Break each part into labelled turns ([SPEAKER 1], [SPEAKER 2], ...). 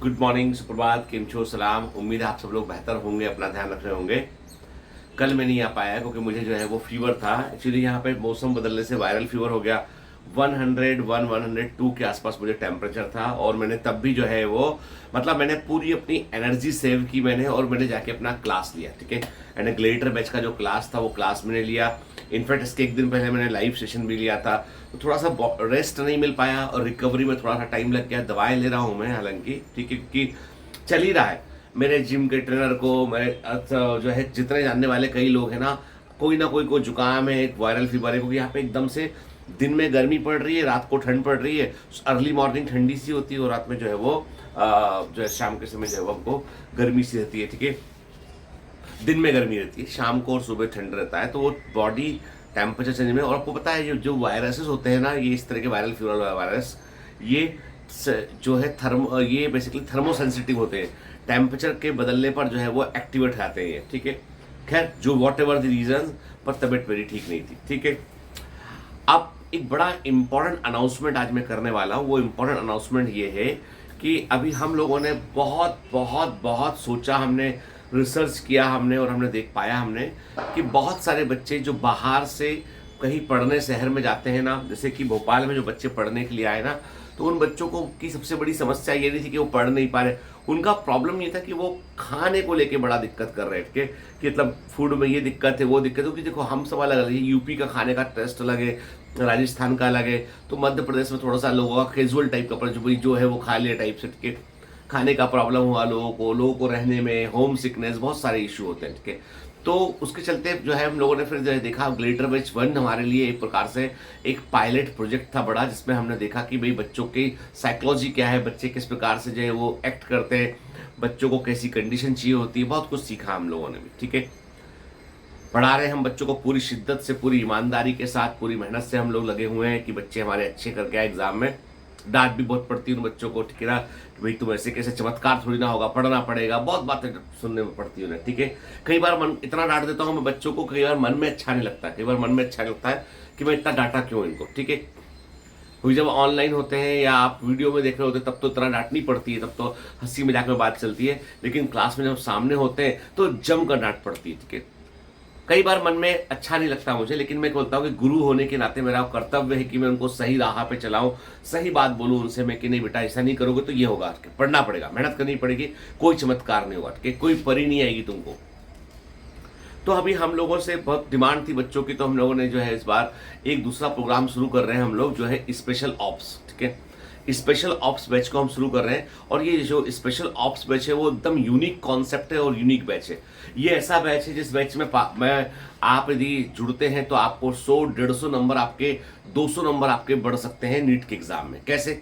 [SPEAKER 1] Good morning, सुप्रभात, केम छो, सलाम। उम्मीद है आप सब लोग बेहतर होंगे, अपना ध्यान रख रहे होंगे। कल मैं नहीं आ पाया क्योंकि मुझे जो है वो फीवर था। एक्चुअली यहाँ पे मौसम बदलने से वायरल फीवर हो गया। 102 के आसपास मुझे टेम्परेचर था और मैंने तब भी जो है वो मैंने पूरी अपनी एनर्जी सेव की मैंने, और मैंने जाके अपना क्लास लिया। ठीक है, एंड ग्लेटर बैच का जो क्लास था वो क्लास मैंने लिया। इनफैक्ट इसके एक दिन पहले मैंने लाइव सेशन भी लिया था। तो थोड़ा सा रेस्ट नहीं मिल पाया और रिकवरी में थोड़ा सा टाइम लग गया। दवाएं ले रहा हूँ मैं हालांकि, ठीक है, क्योंकि चल ही रहा है। मेरे जिम के ट्रेनर को, मेरे जो है जितने जानने वाले कई लोग हैं ना, कोई ना कोई को जुकाम है, एक वायरल फीवर है, क्योंकि यहाँ पे एकदम से दिन में गर्मी पड़ रही है, रात को ठंड पड़ रही है। अर्ली मॉर्निंग ठंडी सी होती है और रात में जो है वो जो है शाम के समय जो है वो हमको गर्मी सी रहती है। ठीक है, दिन में गर्मी रहती है, शाम को और सुबह ठंड रहता है। तो वो बॉडी टेम्परेचर चेंज में, और आपको पता है जो वायरसेस होते हैं ना, ये इस तरह के वायरल फीवर वायरस, ये जो है ये बेसिकली थर्मो सेंसिटिव होते हैं। टेम्परेचर के बदलने पर जो है वो एक्टिवेट आते हैं। ठीक है, खैर जो वॉट एवर द रीजन, पर तबीयत मेरी ठीक नहीं थी। ठीक है, अब एक बड़ा इंपॉर्टेंट अनाउंसमेंट आज मैं करने वाला हूँ। वो इंपॉर्टेंट अनाउंसमेंट ये है कि अभी हम लोगों ने बहुत बहुत बहुत सोचा, हमने रिसर्च किया हमने, और हमने देख पाया हमने कि बहुत सारे बच्चे जो बाहर से कहीं पढ़ने शहर में जाते हैं ना, जैसे कि भोपाल में जो बच्चे पढ़ने के लिए आए ना, तो उन बच्चों को की सबसे बड़ी समस्या ये नहीं थी कि वो पढ़ नहीं पा रहे। उनका प्रॉब्लम ये था कि वो खाने को लेके बड़ा दिक्कत कर रहे थे कि मतलब फूड में ये दिक्कत है, वो दिक्कत है। क्योंकि देखो, हम सब अलग अलग है, यूपी का खाने का टेस्ट अलग है, राजस्थान का अलग है, तो मध्य प्रदेश में थोड़ा सा लोगों का कैजुअल टाइप का जो है वो खा लिया टाइप से। ठीक है, खाने का प्रॉब्लम हुआ लोगों को रहने में, होम सिकनेस, बहुत सारे इशू होते हैं। ठीक है, तो उसके चलते जो है हम लोगों ने फिर जो है देखा, ग्लेटर बैच 1 हमारे लिए एक प्रकार से एक पायलट प्रोजेक्ट था बड़ा, जिसमें हमने देखा कि भाई बच्चों की साइकोलॉजी क्या है, बच्चे किस प्रकार से जो है वो एक्ट करते हैं, बच्चों को कैसी कंडीशन चाहिए होती है। बहुत कुछ सीखा हम लोगों ने भी। ठीक है, पढ़ा रहे हम बच्चों को पूरी शिद्दत से, पूरी ईमानदारी के साथ, पूरी मेहनत से हम लोग लगे हुए हैं कि बच्चे हमारे अच्छे करके आए एग्जाम में। डांट भी बहुत पड़ती है उन बच्चों को, ठीक है ना, कि भाई तुम ऐसे कैसे, चमत्कार थोड़ी ना होगा, पढ़ना पड़ेगा, बहुत बातें सुनने में पड़ती है उन्हें। ठीक है, कई बार मन इतना डांट देता हूँ मैं बच्चों को, कई बार मन में अच्छा नहीं लगता, कई बार मन में अच्छा लगता है कि मैं इतना डांटा क्यों इनको। ठीक है, क्योंकि जब ऑनलाइन होते हैं या आप वीडियो में देख रहे होते हैं तब तो इतना डांटनी पड़ती है, तब तो हंसी मजाक में बात चलती है, लेकिन क्लास में जब सामने होते हैं तो जम कर डांट पड़ती है। ठीक है, कई बार मन में अच्छा नहीं लगता मुझे, लेकिन मैं बोलता हूँ कि गुरु होने के नाते मेरा कर्तव्य है कि मैं उनको सही राह पे चलाऊं, सही बात बोलूं उनसे मैं कि नहीं बेटा ऐसा नहीं करोगे तो ये होगा, पढ़ना पड़ेगा, मेहनत करनी पड़ेगी, कोई चमत्कार नहीं होगा, कि कोई परी नहीं आएगी तुमको। तो अभी हम लोगों से बहुत डिमांड थी बच्चों की, तो हम लोगों ने जो है इस बार एक दूसरा प्रोग्राम शुरू कर रहे हैं हम लोग, जो है स्पेशल ऑप्स। ठीक है, स्पेशल ऑप्स बैच को हम शुरू कर रहे हैं, और ये जो स्पेशल ऑप्स बैच है वो एकदम यूनिक कॉन्सेप्ट है और यूनिक बैच है। ये ऐसा बैच है जिस बैच में आप यदि जुड़ते हैं तो आपको 100-150 नंबर आपके, 200 नंबर आपके बढ़ सकते हैं नीट के एग्जाम में। कैसे?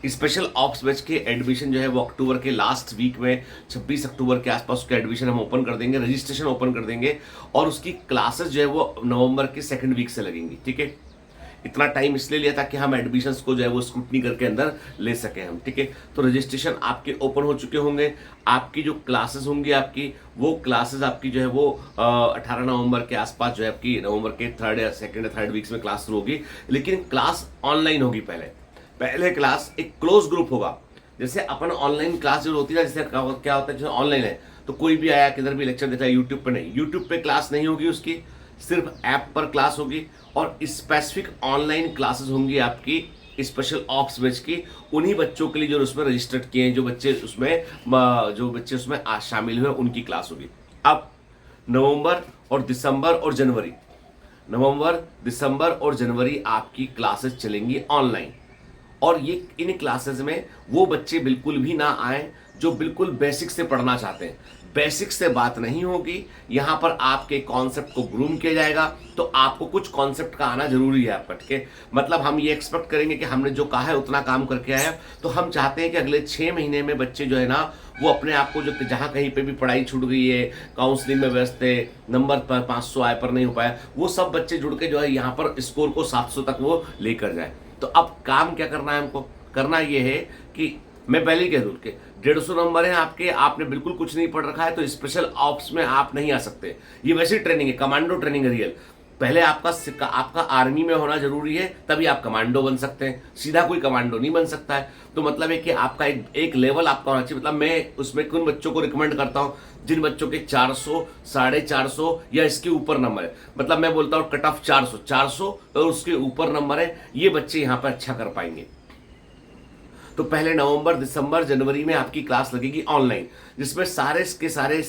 [SPEAKER 1] स्पेशल ऑप्स बैच के एडमिशन जो है वो अक्टूबर के लास्ट वीक में, 26 अक्टूबर के आसपास उसका एडमिशन हम ओपन कर देंगे, रजिस्ट्रेशन ओपन कर देंगे, और उसकी क्लासेस जो है वो नवंबर के सेकंड वीक से लगेंगी। ठीक है, इतना टाइम इसलिए लिया था कि हम एडमिशन्स को जो है वो स्क्रूटनी करके अंदर ले सके हम। ठीक है, तो रजिस्ट्रेशन आपके ओपन हो चुके होंगे। आपकी जो क्लासेस होंगी आपकी, वो क्लासेस आपकी जो है वो 18 नवंबर के आसपास जो है आपकी, नवंबर के सेकंड या थर्ड वीक्स में क्लास शुरू होगी, लेकिन क्लास ऑनलाइन होगी। पहले क्लास एक क्लोज ग्रुप होगा। जैसे अपन ऑनलाइन क्लास जो होती है, जैसे क्या होता है, जैसे ऑनलाइन है तो कोई भी आया किधर भी लेक्चर देता है, यूट्यूब पे नहीं, यूट्यूब पे क्लास नहीं होगी उसकी, सिर्फ ऐप पर क्लास होगी, और स्पेसिफिक ऑनलाइन क्लासेस होंगी आपकी स्पेशल ऑप्स बैच की, उन्हीं बच्चों के लिए जो उसमें रजिस्टर्ड किए हैं, जो बच्चे उसमें आज शामिल हुए, उनकी क्लास होगी। अब नवंबर और दिसंबर और जनवरी, नवंबर, दिसंबर और जनवरी आपकी क्लासेस चलेंगी ऑनलाइन, और ये इन क्लासेस में वो बच्चे बिल्कुल भी ना आए जो बिल्कुल बेसिक से पढ़ना चाहते हैं। बेसिक से बात नहीं होगी, यहां पर आपके कॉन्सेप्ट को ग्रूम किया जाएगा, तो आपको कुछ कॉन्सेप्ट का आना जरूरी है आपका। ठीक है, मतलब हम ये एक्सपेक्ट करेंगे कि हमने जो कहा है उतना काम करके आया, तो हम चाहते हैं कि अगले 6 महीने में बच्चे जो है ना, वो अपने आप को, जो जहां कहीं पे भी पढ़ाई छूट गई है, काउंसलिंग में व्यस्त है, नंबर पर 500 आए पर नहीं हो पाया, वो सब बच्चे जुड़ के जो है यहाँ पर स्कोर को 700 तक वो लेकर जाए। तो अब काम क्या करना है हमको? करना ये है कि मैं पहले ही कह दूं कि 150 नंबर है आपके, आपने बिल्कुल कुछ नहीं पढ़ रखा है तो स्पेशल ऑप्स में आप नहीं आ सकते। ये वैसी ट्रेनिंग है, कमांडो ट्रेनिंग है रियल। पहले आपका आर्मी में होना जरूरी है, तभी आप कमांडो बन सकते हैं, सीधा कोई कमांडो नहीं बन सकता है। तो मतलब है कि आपका एक लेवल आपका होना चाहिए। मतलब मैं उसमें उन बच्चों को रिकमेंड करता हूं जिन बच्चों के 400, 450 या इसके ऊपर नंबर है। मतलब मैं बोलता हूं कट ऑफ 400 और उसके ऊपर नंबर है, ये बच्चे यहां पर अच्छा कर पाएंगे। तो पहले नवंबर, दिसंबर, जनवरी में आपकी क्लास लगेगी ऑनलाइन, जिसमें सारे के सारे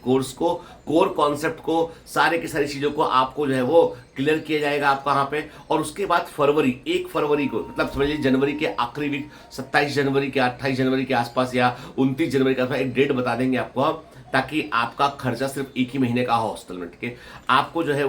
[SPEAKER 1] कोर्स को, कोर कॉन्सेप्ट को, सारे की सारी चीज़ों को आपको जो है वो क्लियर किया जाएगा आपका यहाँ पे। और उसके बाद 1 फरवरी को, मतलब समझिए जनवरी के आखिरी वीक, 27 जनवरी के 28 जनवरी के आसपास या 29 जनवरी के आसपास एक डेट बता देंगे आपको हम, ताकि आपका खर्चा सिर्फ एक ही महीने का हो हॉस्टल में, ठीक है। आपको जो है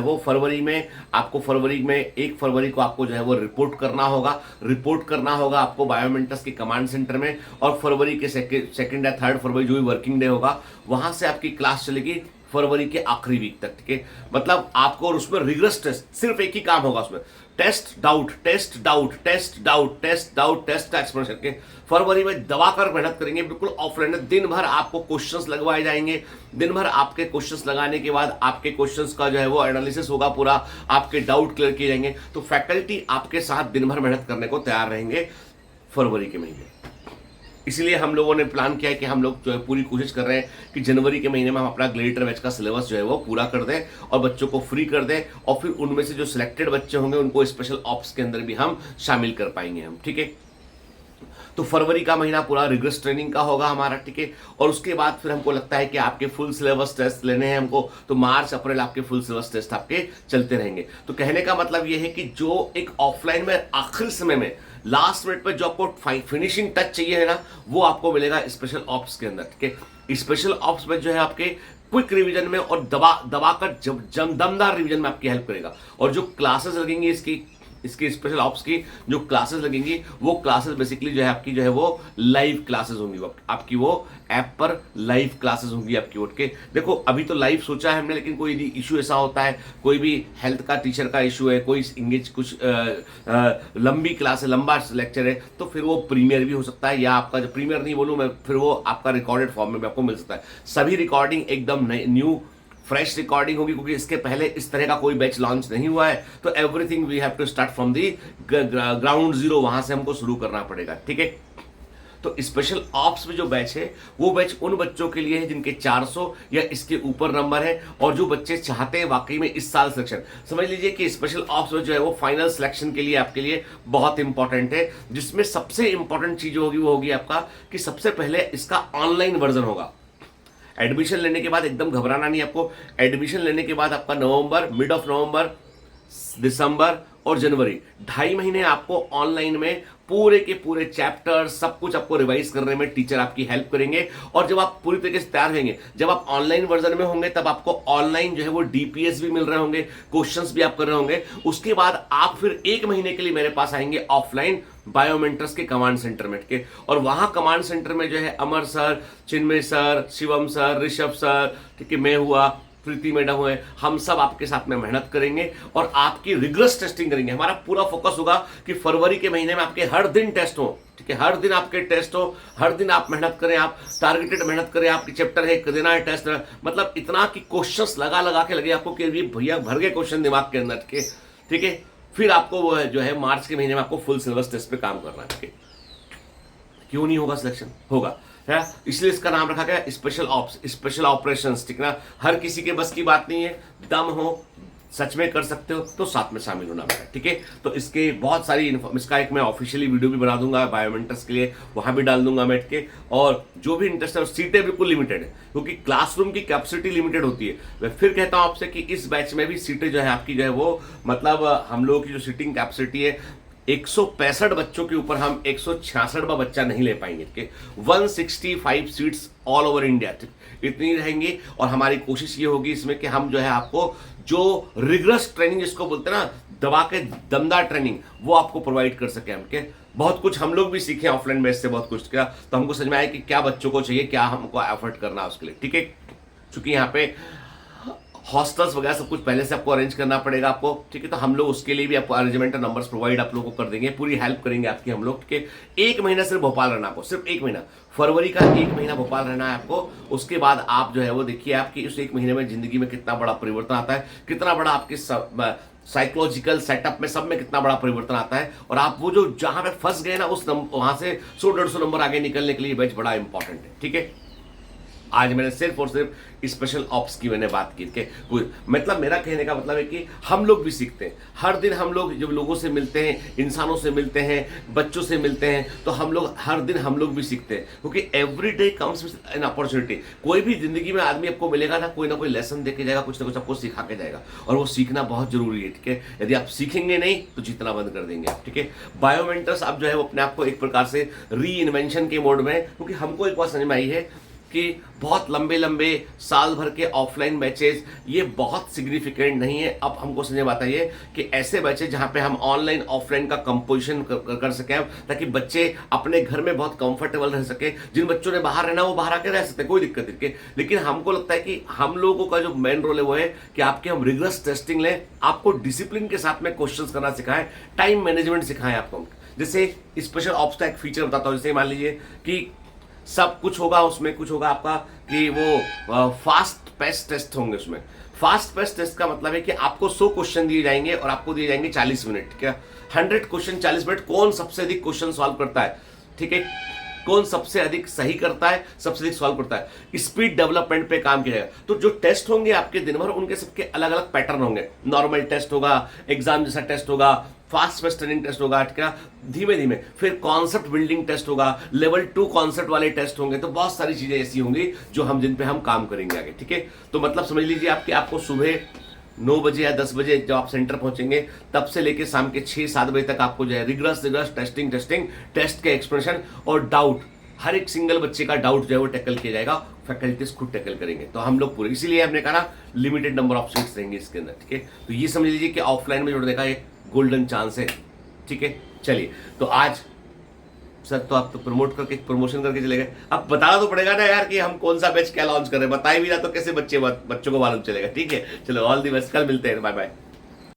[SPEAKER 1] वो फरवरी में, आपको फरवरी में 1 फरवरी को आपको जो है वो रिपोर्ट करना होगा आपको बायोमेंटस के कमांड सेंटर में। और फरवरी के सेकंड या 3 फरवरी जो भी वर्किंग डे होगा, वहां से आपकी क्लास चलेगी फरवरी के आखिरी वीक तक, ठीक है। मतलब आपको, और उसमें रिगरस टेस्ट, सिर्फ एक ही काम होगा उसमें, test doubt test doubt test doubt test doubt test का एक्सप्लेनेशन करके फरवरी में दबाकर मेहनत करेंगे, बिल्कुल ऑफलाइन। दिन भर आपको क्वेश्चंस लगवाए जाएंगे, दिन भर आपके क्वेश्चंस लगाने के बाद आपके क्वेश्चंस का जो है वो एनालिसिस होगा पूरा, आपके डाउट क्लियर किए जाएंगे। तो फैकल्टी आपके साथ दिन भर मेहनत करने को तैयार रहेंगे फरवरी के महीने। इसलिए हम लोगों ने प्लान किया है कि हम लोग जो है पूरी कोशिश कर रहे हैं कि जनवरी के महीने में हम अपना ग्लेडिएटर बैच का सिलेबस जो है वो पूरा कर दें और बच्चों को फ्री कर दें, और फिर उनमें से जो सिलेक्टेड बच्चे होंगे उनको स्पेशल ऑप्स के अंदर भी हम शामिल कर पाएंगे हम, ठीक है। तो फरवरी का महीना पूरा रिगरस ट्रेनिंग का होगा हमारा, ठीक है। और उसके बाद फिर हमको लगता है कि आपके फुल सिलेबस टेस्ट लेने हैं हमको, तो मार्च अप्रैल आपके फुल सिलेबस टेस्ट आपके चलते रहेंगे। तो कहने का मतलब ये है कि जो एक ऑफलाइन में आखिरी समय में लास्ट मिनट पे जो आपको फिनिशिंग टच चाहिए है ना, वो आपको मिलेगा स्पेशल ऑप्स के अंदर, ठीक है। स्पेशल ऑप्स में जो है आपके क्विक रिवीजन में और दबाकर दमदार रिवीजन में आपकी हेल्प करेगा। और जो क्लासेस लगेंगी इसकी स्पेशल ऑप्स की जो क्लासेस लगेंगी, वो क्लासेस बेसिकली जो है आपकी जो है वो लाइव क्लासेस होंगी, आपकी वो ऐप पर लाइव क्लासेस होंगी आपकी उठ के। देखो अभी तो लाइव सोचा है हमने, लेकिन कोई इशू ऐसा होता है, कोई भी हेल्थ का टीचर का इशू है, कोई इंगेज कुछ लंबी क्लास है, लंबा लेक्चर है, तो फिर वो प्रीमियर भी हो सकता है, या आपका जो प्रीमियर नहीं बोलूँ मैं, फिर वो आपका रिकॉर्डेड फॉर्म में भी आपको मिल सकता है। सभी रिकॉर्डिंग एकदम न्यू फ्रेश रिकॉर्डिंग होगी, क्योंकि इसके पहले इस तरह का कोई बैच लॉन्च नहीं हुआ है। तो everything we have to start from the ground zero, वहां से हमको शुरू करना पड़ेगा, ठीक है। तो स्पेशल ऑप्स में जो बैच है, वो बैच उन बच्चों के लिए है जिनके 400 या इसके ऊपर नंबर है, और जो बच्चे चाहते हैं वाकई में इस साल सिलेक्शन, समझ लीजिए कि स्पेशल ऑप्स में जो है वो फाइनल सिलेक्शन के लिए आपके लिए बहुत इंपॉर्टेंट है। जिसमें सबसे इंपॉर्टेंट चीज होगी वो होगी आपका कि सबसे पहले इसका ऑनलाइन वर्जन होगा। एडमिशन लेने के बाद एकदम घबराना नहीं आपको। एडमिशन लेने के बाद आपका नवंबर, मिड ऑफ नवंबर, दिसंबर और जनवरी, 2.5 महीने आपको ऑनलाइन में पूरे के पूरे चैप्टर सब कुछ आपको रिवाइज करने में टीचर आपकी हेल्प करेंगे। और जब आप पूरी तरीके से तैयार रहेंगे, जब आप ऑनलाइन वर्जन में होंगे, तब आपको ऑनलाइन जो है वो डीपीएस भी मिल रहे होंगे, क्वेश्चंस भी आप कर रहे होंगे। उसके बाद आप फिर 1 महीने के लिए मेरे पास आएंगे ऑफलाइन बायोमेंटर्स के कमांड सेंटर में, ठीक है। और वहां कमांड सेंटर में जो है Amar sir, Chinmay sir, Shivam sir, Rishabh sir, ठीक है, मैं हुआ, प्रीति मैडम हुए, हम सब आपके साथ में मेहनत करेंगे और आपकी रिगरस टेस्टिंग करेंगे। हमारा पूरा फोकस होगा कि फरवरी के महीने में आपके हर दिन टेस्ट हो, ठीक है, हर दिन आपके टेस्ट हो, हर दिन आप मेहनत करें, आप टारगेटेड मेहनत करें। आपकी चैप्टर है देना है टेस्ट, मतलब इतना कि क्वेश्चंस लगा के लगे आपको कि भैया भर गए क्वेश्चन दिमाग के अंदर के, ठीक है। फिर आपको वो है जो है मार्च के महीने में आपको फुल सिलेबस टेस्ट पे काम करना है, ठीक है। क्यों नहीं होगा सिलेक्शन? होगा, है, इसलिए इसका नाम रखा गया स्पेशल ऑप्स, स्पेशल ऑपरेशंस, ठीक ना। हर किसी के बस की बात नहीं है, दम हो, सच में कर सकते हो तो साथ में शामिल होना पड़ेगा, ठीक है। तो इसके बहुत सारी इसका एक मैं ऑफिशियली वीडियो भी बना दूंगा बायोमेंटर्स के लिए, वहां भी डाल दूंगा बैठ के। और जो भी इंटरेस्ट है, सीटें बिल्कुल लिमिटेड है, क्योंकि क्लासरूम की कैपेसिटी लिमिटेड होती है। मैं फिर कहता हूं आपसे कि इस बैच में भी सीटें जो है आपकी जो है वो, मतलब हम लोगों की जो सीटिंग कैपेसिटी है 165 बच्चों के ऊपर हम 166वां बच्चा नहीं ले पाएंगे, ठीक है। 165 सीट्स ऑल ओवर इंडिया, इतनी रहेंगी। और हमारी कोशिश ये होगी इसमें कि हम जो है आपको जो रिगरस ट्रेनिंग जिसको बोलते हैं ना, दबा के दमदार ट्रेनिंग, वो आपको प्रोवाइड कर सके हम के। बहुत कुछ हम लोग भी सीखे ऑफलाइन बेस से, बहुत कुछ किया, तो हमको समझ में आया कि क्या बच्चों को चाहिए, क्या हमको एफर्ट करना है उसके लिए, ठीक है। चूंकि यहाँ पे हॉस्टल्स वगैरह सब कुछ पहले से आपको अरेंज करना पड़ेगा आपको, ठीक है। तो हम लोग उसके लिए भी आपको अरेंजमेंट और नंबर्स प्रोवाइड आप लोगों को कर देंगे, पूरी हेल्प करेंगे आपकी हम लोग, ठीक है। 1 महीना सिर्फ भोपाल रहना आपको, सिर्फ 1 महीना, फरवरी का 1 महीना भोपाल रहना है आपको। उसके बाद आप जो है वो देखिए आपकी उस 1 महीने में जिंदगी में कितना बड़ा परिवर्तन आता है, कितना बड़ा आपके साइकोलॉजिकल सेटअप में सब में कितना बड़ा परिवर्तन आता है। और आप वो जो जहां पे फंस गए ना उस वहां से 100-150 नंबर आगे निकलने के लिए बैच बड़ा इंपॉर्टेंट है, ठीक है। आज मैंने सिर्फ और सिर्फ स्पेशल ऑप्स की मैंने बात की, के मतलब मेरा कहने का मतलब है कि हम लोग भी सीखते हैं। हर दिन हम लोग जब लोगों से मिलते हैं, इंसानों से मिलते हैं, बच्चों से मिलते हैं, तो हम लोग हर दिन हम लोग भी सीखते हैं, क्योंकि every day comes with an opportunity. कोई भी जिंदगी में आदमी आपको मिलेगा ना कोई लेसन दे के जाएगा, कुछ ना कुछ आपको सिखा के जाएगा, और वो सीखना बहुत जरूरी है, ठीक है। यदि आप सीखेंगे नहीं तो जीतना बंद कर देंगे आप, ठीक है। बायोमेंटर्स आप जो है वो अपने आप को एक प्रकार से री इन्वेंशन के मोड में, क्योंकि हमको एक बात समझ में आई है कि बहुत लंबे लंबे साल भर के ऑफलाइन बैचेस ये बहुत सिग्निफिकेंट नहीं है। अब हमको समझ में आता है कि ऐसे बैचेस जहां पे हम ऑनलाइन ऑफलाइन का कंपोजिशन कर सकें, ताकि बच्चे अपने घर में बहुत कंफर्टेबल रह सके। जिन बच्चों ने बाहर रहना वो बाहर आके रह सकते हैं, कोई दिक्कत नहीं। लेकिन हमको लगता है कि हम लोगों का जो मेन रोल है वो है कि आपके हम रिगरस टेस्टिंग लें, आपको डिसिप्लिन के साथ में क्वेश्चन करना सिखाएं, टाइम मैनेजमेंट सिखाएं आपको। जैसे स्पेशल ऑप्स का एक फीचर बताता हूं, जैसे मान लीजिए कि सब कुछ होगा उसमें, कुछ होगा आपका कि वो फास्ट पेस टेस्ट होंगे उसमें। फास्ट पेस टेस्ट का मतलब है कि आपको 100 क्वेश्चन दिए जाएंगे और आपको दिए जाएंगे 40 मिनट, ठीक है। 100 क्वेश्चन 40 मिनट, कौन सबसे अधिक क्वेश्चन सॉल्व करता है, ठीक है, कौन सबसे अधिक सही करता है, सबसे अधिक सॉल्व करता है, स्पीड डेवलपमेंट पे काम किया जाएगा। तो जो टेस्ट होंगे आपके दिन भर, उनके सबके अलग अलग पैटर्न होंगे। नॉर्मल टेस्ट होगा, एग्जाम जैसा टेस्ट होगा, फास्ट पेस ट्रेनिंग टेस्ट होगा, ठीक है, धीमे धीमे, फिर कॉन्सेप्ट बिल्डिंग टेस्ट होगा, लेवल 2 कॉन्सेप्ट वाले टेस्ट होंगे। तो बहुत सारी चीजें ऐसी होंगी जो हम जिन पे हम काम करेंगे आगे, ठीक है। तो मतलब समझ लीजिए आपको सुबह 9 बजे या 10 बजे जब आप सेंटर पहुंचेंगे तब से लेके शाम के 6-7 बजे तक आपको जो है रिगरस टेस्टिंग, टेस्ट के एक्सप्रेशन और डाउट, हर एक सिंगल बच्चे का डाउट जो है वो टैकल किया जाएगा, फैकल्टीज खुद टैकल करेंगे। तो हम लोग पूरे, इसीलिए हमने कहा ना लिमिटेड नंबर ऑफ सीट्स रहेंगे इसके अंदर, ठीक है। तो ये समझ लीजिए कि ऑफलाइन में जुड़ने का एक गोल्डन चांस है, ठीक है। चलिए, तो आज सर तो आप तो प्रमोशन करके चले गए, अब बताना तो पड़ेगा ना यार कि हम कौन सा बैच क्या लॉन्च कर रहे हैं। बताए भी ना तो कैसे बच्चों को मालूम चलेगा, ठीक है। चलो ऑल दी बेस्ट, कल मिलते हैं, बाय बाय।